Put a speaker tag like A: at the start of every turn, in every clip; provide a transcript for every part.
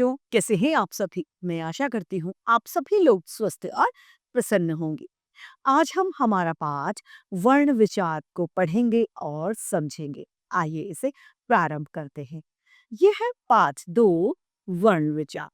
A: बच्चों, कैसे हैं आप सभी? मैं आशा करती हूँ आप सभी लोग स्वस्थ और प्रसन्न होंगे। आज हम हमारा पाठ वर्ण विचार को पढ़ेंगे और समझेंगे। आइए इसे प्रारंभ करते हैं। यह है पाठ 2, वर्ण विचार।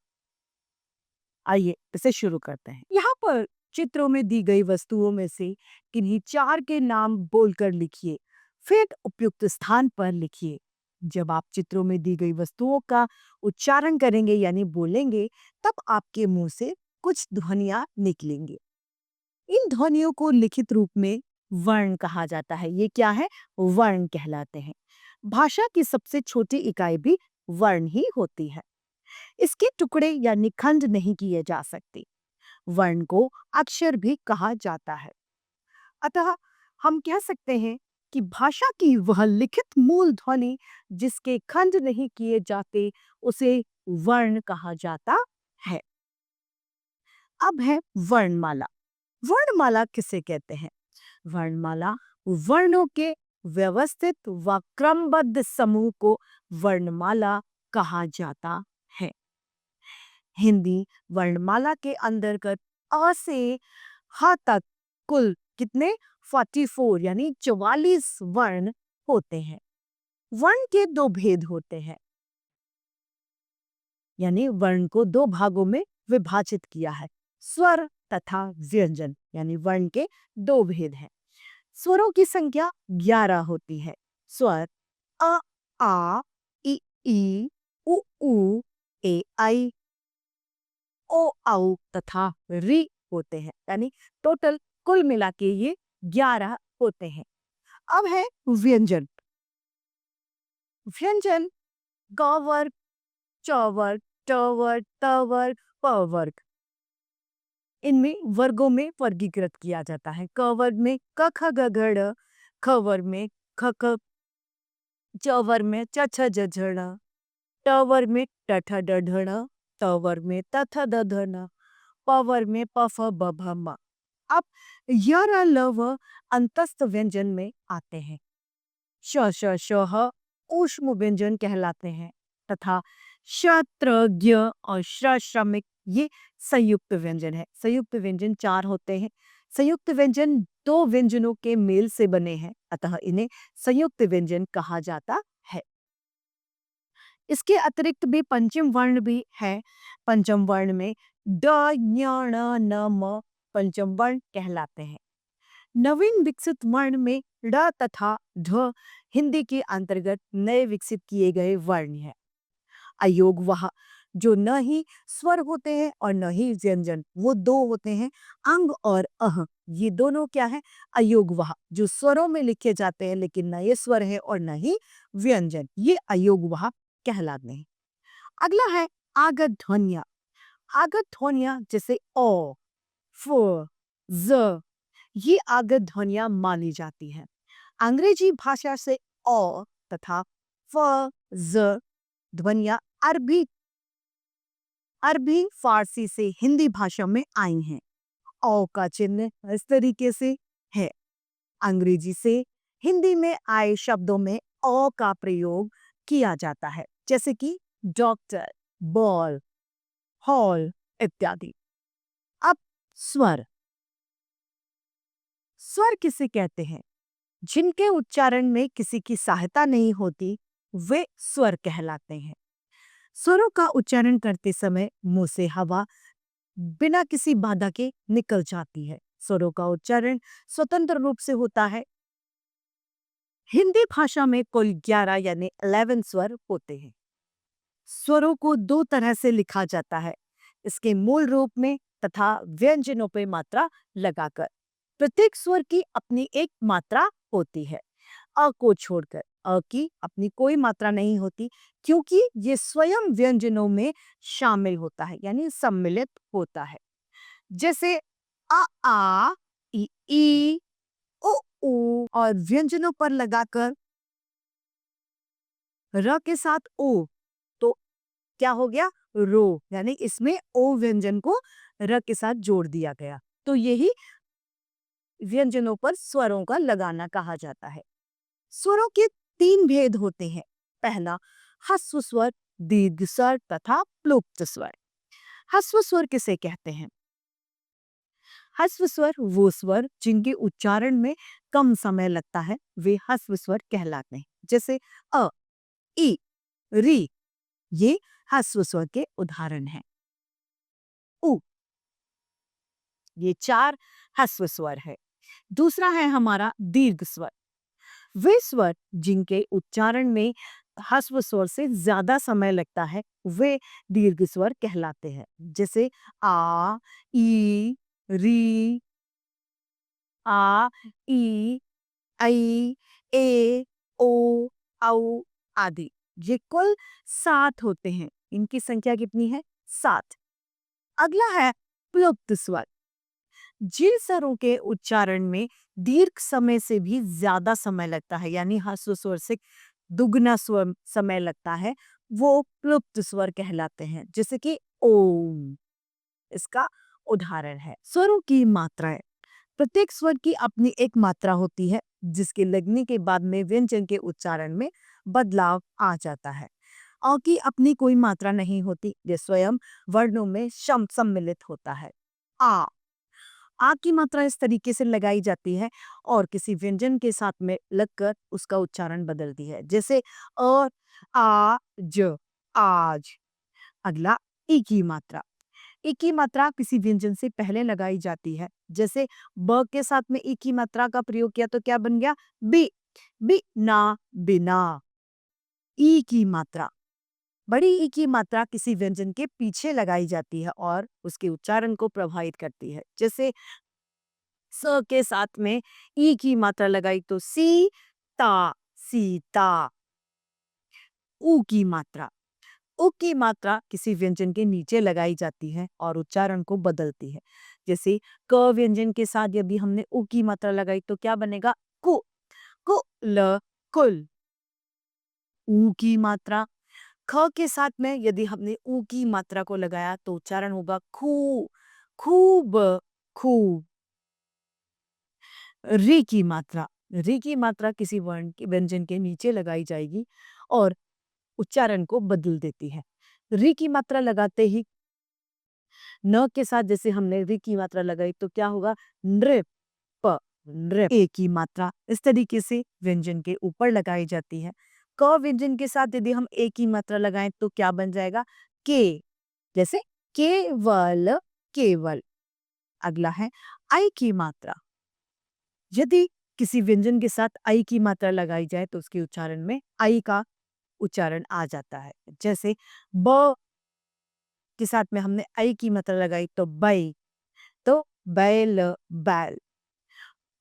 A: आइए इसे शुरू करते हैं। यहाँ पर चित्रों में दी गई वस्तुओं में से किन्हीं 4 के नाम बोलकर लिखिए, फिर उपयुक्त स्थान पर लिखिए। जब आप चित्रों में दी गई वस्तुओं का उच्चारण करेंगे यानी बोलेंगे, तब आपके मुंह से कुछ ध्वनियां निकलेंगी। इन ध्वनियों को लिखित रूप में वर्ण कहा जाता है। ये क्या है? वर्ण कहलाते हैं। भाषा की सबसे छोटी इकाई भी वर्ण ही होती है। इसके टुकड़े या निखंड नहीं किए जा सकते। वर्ण को अक्षर भी कहा जाता है। अतः हम कह सकते हैं कि भाषा की वह लिखित मूल ध्वनि जिसके खंड नहीं किए जाते, उसे वर्ण कहा जाता है। अब है वर्णमाला। वर्णमाला किसे कहते हैं? वर्णमाला वर्णों के व्यवस्थित व क्रमबद्ध समूह को वर्णमाला कहा जाता है। हिंदी वर्णमाला के अंतर्गत अ से ह तक कुल कितने 44 यानी 44 वर्ण होते हैं। वर्ण के दो भेद होते हैं, यानी वर्ण को दो भागों में विभाजित किया है, स्वर तथा व्यंजन। यानी वर्ण के दो भेद हैं। स्वरों की संख्या 11 होती है। स्वर अ, आ, ई, उ, ए, आई, ओ, औ तथा री होते हैं। यानी टोटल कुल मिला के ये 11 होते हैं। अब है व्यंजन। व्यंजन ग वर्ग, च वर्ग, ट वर्ग, त वर्ग, प वर्ग, इनमें वर्गों में वर्गीकृत किया जाता है। क वर्ग में क ख ग घ ड़, ख वर्ग में ख ख, च वर्ग में च छ ज झ ण, ट वर्ग में ट ठ ड ढ ण, त वर्ग में त थ द ध न, प वर्ग में प फ ब भ म। अब य र ल व अंतस्थ व्यंजन में आते हैं। श श श ह ऊष्म व्यंजन कहलाते हैं तथा शत्र ज्ञ और श्रमिक ये संयुक्त व्यंजन है। संयुक्त व्यंजन 4 होते हैं। संयुक्त व्यंजन दो व्यंजनों के मेल से बने हैं, अतः इन्हें संयुक्त व्यंजन कहा जाता है। इसके अतिरिक्त भी पंचम वर्ण भी है। पंचम वर्ण में ड ञ ण न म पंचम वर्ण कहलाते हैं। नवीन विकसित वर्ण में ड़ तथा ढ हिंदी के अंतर्गत नए विकसित किए गए वर्ण हैं। अयोग वह जो न ही स्वर होते हैं और न ही व्यंजन, वो दो होते हैं। अंग और अह ये दोनों क्या है? अयोग वह जो स्वरों में लिखे जाते हैं लेकिन न ये स्वर है और न ही व्यंजन, ये अयोग वह कहलाते हैं। अगला है आगत ध्वनिया। आगत ध्वनिया जैसे ओ, फ, ज, ये आगत ध्वनियां मानी जाती हैं। अंग्रेजी भाषा से ओ तथा फ, ज ध्वनियां अरबी अरबी फारसी से हिंदी भाषा में आई हैं। ओ का चिन्ह इस तरीके से है। अंग्रेजी से हिंदी में आए शब्दों में ओ का प्रयोग किया जाता है, जैसे कि डॉक्टर, बॉल, हॉल इत्यादि। अब स्वर। स्वर किसे कहते हैं? जिनके उच्चारण में किसी की सहायता नहीं होती, वे स्वर कहलाते हैं। स्वरों का उच्चारण करते समय मुंह से हवा बिना किसी बाधा के निकल जाती है। स्वरों का उच्चारण स्वतंत्र रूप से होता है। हिंदी भाषा में कुल 11 यानी 11 स्वर होते हैं। स्वरों को दो तरह से लिखा जाता है, इसके मूल रूप में तथा व्यंजनों पे मात्रा लगाकर। प्रत्येक स्वर की अपनी एक मात्रा होती है। अ को छोड़कर अ की अपनी कोई मात्रा नहीं होती, क्योंकि ये स्वयं व्यंजनों में शामिल होता है यानी सम्मिलित होता है। जैसे अ आ, ई, उ ऊ और व्यंजनों पर लगाकर र के साथ ओ, तो क्या हो गया? रो, यानी इसमें ओ व्यंजन को र के साथ जोड़ दिया गया। तो यही व्यंजनों पर स्वरों का लगाना कहा जाता है। स्वरों के 3 भेद होते हैं। पहला ह्रस्व स्वर दीर्घ स्वर तथा प्लुप्त स्वर। ह्रस्व स्वर किसे कहते हैं? ह्रस्व स्वर वो स्वर जिनके उच्चारण में कम समय लगता है, वे ह्रस्व स्वर कहलाते हैं। जैसे अ, ई, री, ये ह्रस्व स्वर के उदाहरण हैं। उ, ये 4 ह्रस्व स्वर है। दूसरा है हमारा दीर्घ स्वर। वे स्वर जिनके उच्चारण में ह्रस्व स्वर से ज्यादा समय लगता है, वे दीर्घ स्वर कहलाते हैं। जैसे आ, ई, री, आ, ई, आई, ए, ओ, औ आदि। ये कुल 7 होते हैं। इनकी संख्या कितनी है? 7। अगला है प्लुप्त स्वर। जिन स्वरों के उच्चारण में दीर्घ समय से भी ज्यादा समय लगता है, यानी ह्रस्व स्वर से दुगना स्वर समय लगता है, वो प्लुप्त स्वर कहलाते हैं। जैसे कि ओम, इसका उदाहरण है। स्वरों की मात्राएं। प्रत्येक स्वर की अपनी एक मात्रा होती है, जिसके लगने के बाद में व्यंजन के उच्चारण में बदलाव आ जाता है। अ की अपनी कोई मात्रा नहीं होती, ये स्वयं वर्णों में सम्मिलित होता है। आ, आ की मात्रा इस तरीके से लगाई जाती है और किसी व्यंजन के साथ में लगकर उसका उच्चारण बदलती है। जैसे अ, आ, ज, आज। अगला ई की मात्रा। ई की मात्रा किसी व्यंजन से पहले लगाई जाती है। जैसे ब के साथ में ई की मात्रा का प्रयोग किया तो क्या बन गया? बी, बी ना, बिना। ई की मात्रा, बड़ी ई की मात्रा किसी व्यंजन के पीछे लगाई जाती है और उसके उच्चारण को प्रभावित करती है। जैसे स के साथ में ई की मात्रा लगाई तो सी, ता, सीता। ऊ की मात्रा। उ की मात्रा किसी व्यंजन के नीचे लगाई जाती है और उच्चारण को बदलती है। जैसे क व्यंजन के साथ यदि हमने उ की मात्रा लगाई तो क्या बनेगा? कु, कु, ल, कुल। ऊ की मात्रा। ख के साथ में यदि हमने ऊ की मात्रा को लगाया तो उच्चारण होगा खू, खूब, खूब। री की मात्रा। री की मात्रा किसी वर्ण के व्यंजन के नीचे लगाई जाएगी और उच्चारण को बदल देती है। री की मात्रा लगाते ही न के साथ जैसे हमने री की मात्रा लगाई तो क्या होगा? नृप, नृप। ए की मात्रा इस तरीके से व्यंजन के ऊपर लगाई जाती है। क व्यंजन के साथ यदि हम ए की मात्रा लगाएं तो क्या बन जाएगा? के, जैसे केवल, केवल। अगला है आई की मात्रा। यदि किसी व्यंजन के साथ आई की मात्रा लगाई जाए तो उसके उच्चारण में आई का उच्चारण आ जाता है। जैसे ब के साथ में हमने आई की मात्रा लगाई तो बै, तो बैल, बैल।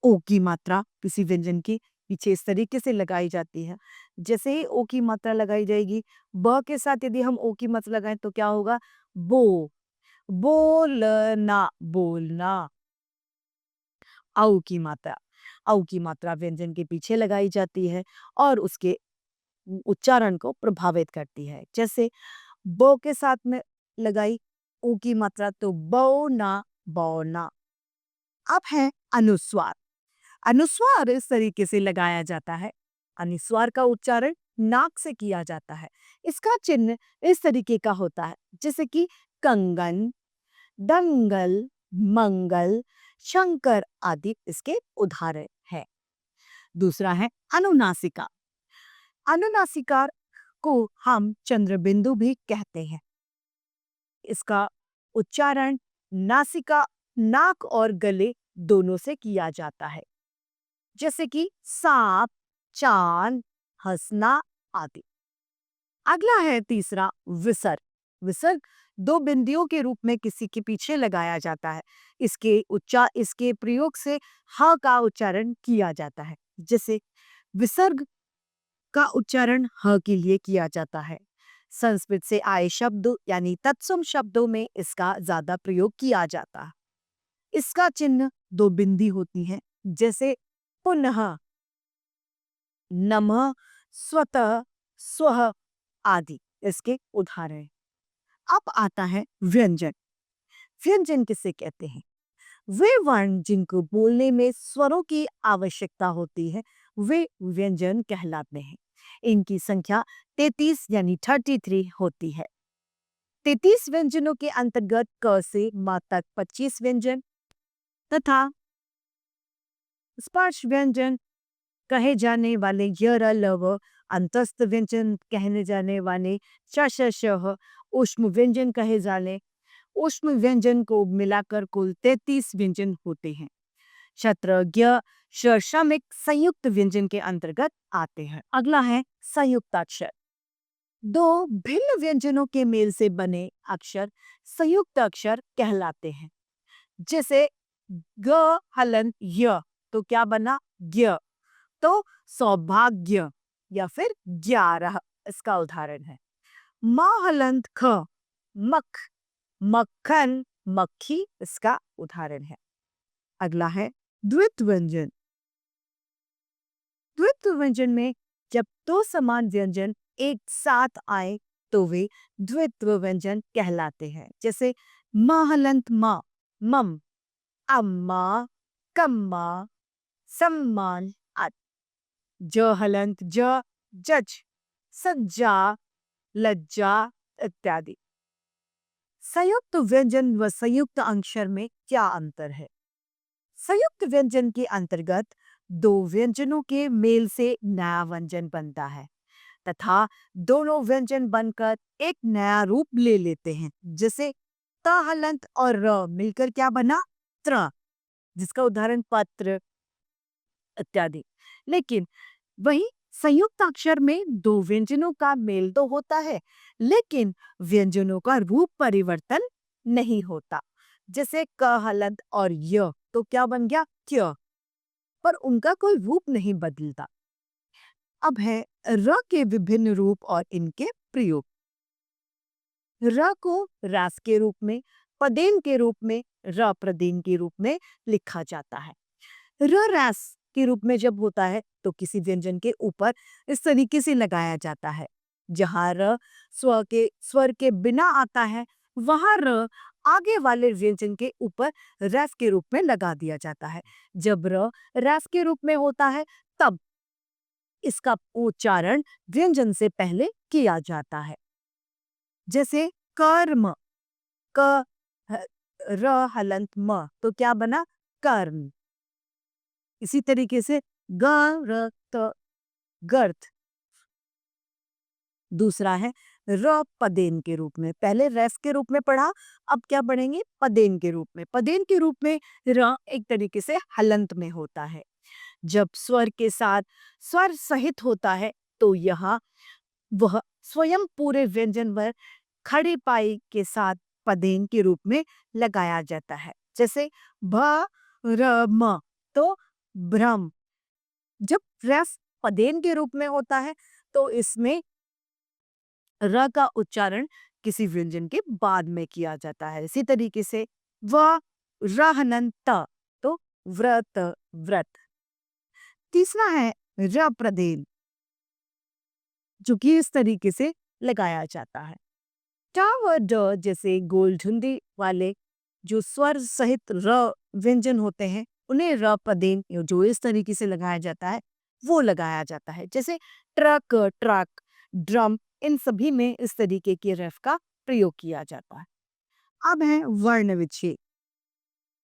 A: ओ की मात्रा किसी व्यंजन के पीछे इस तरीके से लगाई जाती है। जैसे ही ओ की मात्रा लगाई जाएगी, ब के साथ यदि हम ओ की मात्रा लगाएं तो क्या होगा? बो, बोलना, बोलना। औ की मात्रा। औ की मात्रा व्यंजन के पीछे लगाई जाती है और उसके उच्चारण को प्रभावित करती है। जैसे ब के साथ में लगाई ऊ की मात्रा तो बौना, बौना। अब है अनुस्वार। अनुस्वार इस तरीके से लगाया जाता है। अनुस्वार का उच्चारण नाक से किया जाता है। इसका चिन्ह इस तरीके का होता है, जैसे कि कंगन, दंगल, मंगल, शंकर आदि इसके उदाहरण है। दूसरा है अनुनासिका। अनुनासिका को हम चंद्रबिंदु भी कहते हैं। इसका उच्चारण नासिका, नाक और गले दोनों से किया जाता है। जैसे कि सांप, चांद, हंसना आदि। अगला है तीसरा विसर्ग। विसर्ग दो बिंदियों के रूप में किसी के पीछे लगाया जाता है। इसके प्रयोग से ह का उच्चारण किया जाता है। जैसे विसर्ग का उच्चारण ह के लिए किया जाता है। संस्कृत से आए शब्द यानी तत्सम शब्दों में इसका ज्यादा प्रयोग किया जाता है। इसका चिन्ह दो बिंदी होती है, जैसे पुनः, नमः, स्वतः, स्वः आदि इसके उदाहरण। अब आता है व्यंजन। व्यंजन किसे कहते हैं? वे वर्ण जिनको बोलने में स्वरों की आवश्यकता होती है, वे व्यंजन कहलाते हैं। इनकी संख्या 33 यानी 33 होती है। 33 व्यंजनों के अंतर्गत क से म तक 25 व्यंजन तथा स्पर्श व्यंजन कहे जाने वाले य र ल व, अंतस्थ व्यंजन कहने जाने वाले श श श ह, ऊष्म व्यंजन कहे जाने ऊष्म व्यंजन को मिलाकर कुल 33 व्यंजन होते हैं। शत्र ज्ञ षमिक संयुक्त व्यंजन के अंतर्गत आते हैं। अगला है संयुक्ताक्षर। दो भिन्न व्यंजनों के मेल से बने अक्षर संयुक्त अक्षर कहलाते हैं। जैसे ग हलन य, तो क्या बना ज्ञ, तो सौभाग्य या फिर 11 इसका उदाहरण है। म हलंत ख, मख, मक्खन, मक्खी इसका उदाहरण है। अगला है द्वित्व व्यंजन। द्वित्व व्यंजन में जब दो समान व्यंजन एक साथ आए तो वे द्वित्व व्यंजन कहलाते हैं। जैसे म हलंत म, मम, अम्मा, कम्मा, सम्मान आदि। ज हलंत ज, जज, सज्जा, लज्जा इत्यादि। संयुक्त व्यंजन व संयुक्त अक्षर में क्या अंतर है? संयुक्त व्यंजन के अंतर्गत दो व्यंजनों के मेल से नया व्यंजन बनता है तथा दोनों व्यंजन बनकर एक नया रूप ले लेते हैं। जैसे त हलंत और र मिलकर क्या बना त्र, जिसका उदाहरण पत्र इत्यादि। लेकिन वही संयुक्त अक्षर में दो व्यंजनों का मेल तो होता है लेकिन व्यंजनों का रूप परिवर्तन नहीं होता। जैसे क हलंत और य, तो क्या बन गया क्य, पर उनका कोई रूप नहीं बदलता। अब है र के विभिन्न रूप और इनके प्रयोग। र को रास के रूप में, पदेन के रूप में, र प्रदेन के रूप में लिखा जाता है। र रास के रूप में जब होता है तो किसी व्यंजन के ऊपर इस तरीके से लगाया जाता है। जहां र स्वर के बिना आता है वहां र आगे वाले व्यंजन के ऊपर रस के रूप में लगा दिया जाता है। जब र रस के रूप में होता है तब इसका उच्चारण व्यंजन से पहले किया जाता है। जैसे कर्म, क ह- र हलंत म, तो क्या बना कर्म। इसी तरीके से ग र त गर्थ। दूसरा है र पदेन के रूप में, पहले रस के रूप में पढ़ा, अब क्या पढ़ेंगे पदेन के रूप में। पदेन के रूप में र एक तरीके से हलंत में होता है। जब स्वर के साथ स्वर सहित होता है तो यहाँ वह स्वयं पूरे व्यंजन पर खड़ी पाई के साथ पदेन के रूप में लगाया जाता है। जैसे भ र म, तो भ्रम। जब रस पदेन के रूप में होता है तो इसमें र का उच्चारण किसी व्यंजन के बाद में किया जाता है। इसी तरीके से व रहनन त, तो व्रत, व्रत। तीसरा है र प्रदेन, जो कि इस तरीके से लगाया जाता है। ट व ड जैसे गोल झुंडी वाले जो स्वर सहित र व्यंजन होते हैं उन्हें र पदेन जो इस तरीके से लगाया जाता है वो लगाया जाता है। जैसे ट्रक, ट्रक, ड्रम, इन सभी में इस तरीके के रफ का प्रयोग किया जाता है। अब है वर्ण विच्छेद।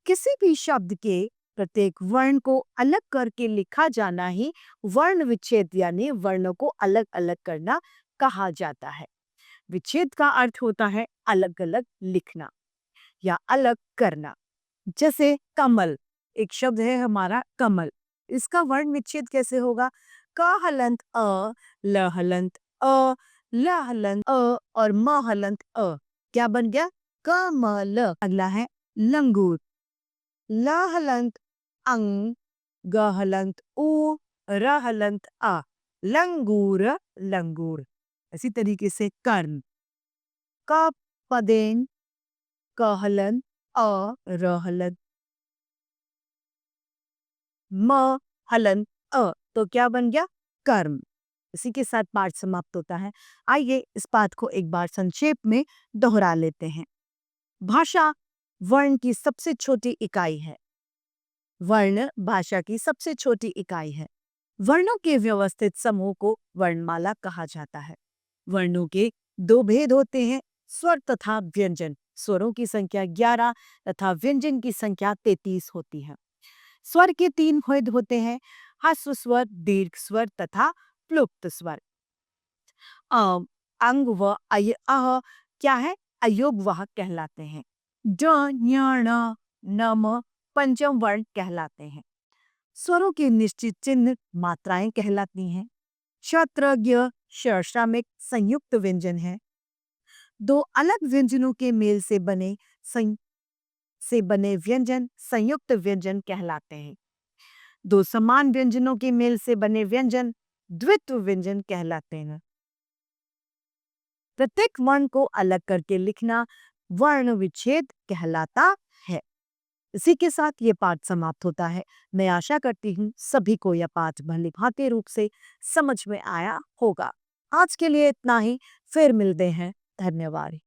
A: किसी भी शब्द के प्रत्येक वर्ण को अलग करके लिखा जाना ही वर्ण विच्छेद यानी वर्णों को अलग अलग करना कहा जाता है। विच्छेद का अर्थ होता है अलग अलग लिखना या अलग करना। जैसे कमल, एक शब्द है हमारा कमल, इसका वर्ण विच्छेद कैसे होगा? क हलंत अ, ल हलंत अ, ल हलंत अ और म हलंत अ, क्या बन गया कमल। अगला है लंगूर। ल हलंत अंग, ग हलंत उ, र हलंत आ, लंगूर, लंगूर। इसी तरीके से कर्ण, क पदेन, क हलंत अ, र हलंत म हलन अ, तो क्या बन गया कर्म। इसी के साथ पाठ समाप्त होता है। आइए इस पाठ को एक बार संक्षेप में दोहरा लेते हैं। भाषा वर्ण की सबसे छोटी इकाई है। वर्ण भाषा की सबसे छोटी इकाई है। वर्णों के व्यवस्थित समूह को वर्णमाला कहा जाता है। वर्णों के दो भेद होते हैं, स्वर तथा व्यंजन। स्वरों की संख्या 11 तथा व्यंजन की संख्या 33 होती है। स्वर के 3 भेद होते हैं, ह्रस्व स्वर, दीर्घ स्वर तथा प्लुप्त स्वर। अंग व अह क्या है, अयोग वाहक कहलाते हैं। ड ञ ण न म पंचम वर्ण कहलाते हैं। स्वरों के निश्चित चिन्ह मात्राएं कहलाती हैं। क्षत्रज्ञ षश्रमिक संयुक्त व्यंजन है। दो अलग व्यंजनों के मेल से बने व्यंजन संयुक्त व्यंजन कहलाते हैं। दो समान व्यंजनों के मेल से बने व्यंजन द्वित्व व्यंजन कहलाते हैं। प्रत्येक वर्ण को अलग करके लिखना वर्ण विच्छेद कहलाता है। इसी के साथ ये पाठ समाप्त होता है। मैं आशा करती हूँ सभी को यह पाठ भली भांति रूप से समझ में आया होगा। आज के लिए इतना ही, फिर मिलते हैं। धन्यवाद।